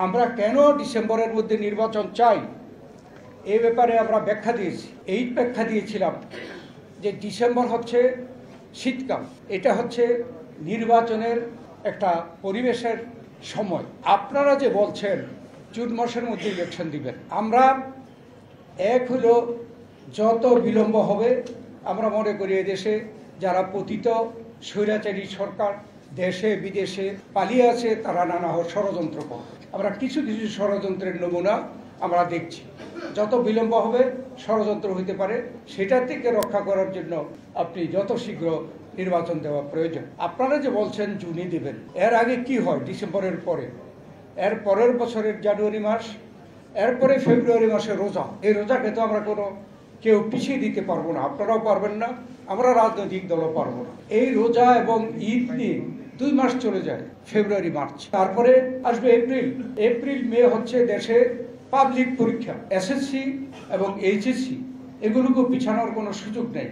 আমরা কেন ডিসেম্বরের মধ্যে নির্বাচন চাই এই ব্যাপারে আমরা ব্যাখ্যা দিয়েছি। এই ব্যাখ্যা দিয়েছিলাম যে ডিসেম্বর হচ্ছে শীতকাল, এটা হচ্ছে নির্বাচনের একটা পরিবেশের সময়। আপনারা যে বলছেন জুন মাসের মধ্যে ইলেকশন দিবেন, আমরা এক হলো যত বিলম্ব হবে আমরা মনে করি এদেশে যারা পতিত স্বৈরাচারী সরকার দেশে বিদেশে পালিয়ে আছে তারা নানা ষড়যন্ত্র করে। আমরা কিছু কিছু ষড়যন্ত্রের নমুনা আমরা দেখছি। যত বিলম্ব হবে ষড়যন্ত্র হইতে পারে, সেটা থেকে রক্ষা করার জন্য আপনি যত শীঘ্র নির্বাচন দেওয়া প্রয়োজন। আপনারা যে বলছেন জুনই দেবেন, এর আগে কি হয় ডিসেম্বরের পরে? এর পরের বছরের জানুয়ারি মাস, এরপরে ফেব্রুয়ারি মাসে রোজা। এই রোজাকে তো আমরা কোনো কেউ পিছিয়ে দিতে পারবো না, আপনারাও পারবেন না, আমরা রাজনৈতিক দলও পারবো না। এই রোজা এবং ঈদ নিয়ে 2 মাস চলে যায়, ফেব্রুয়ারি মার্চ, তারপরে আসবে এপ্রিল মে হচ্ছে দেশে পাবলিক পরীক্ষা, এসএসসি এবং এইচএসসি, এগুলোকে পিছানোর কোনো সুযোগ নেই।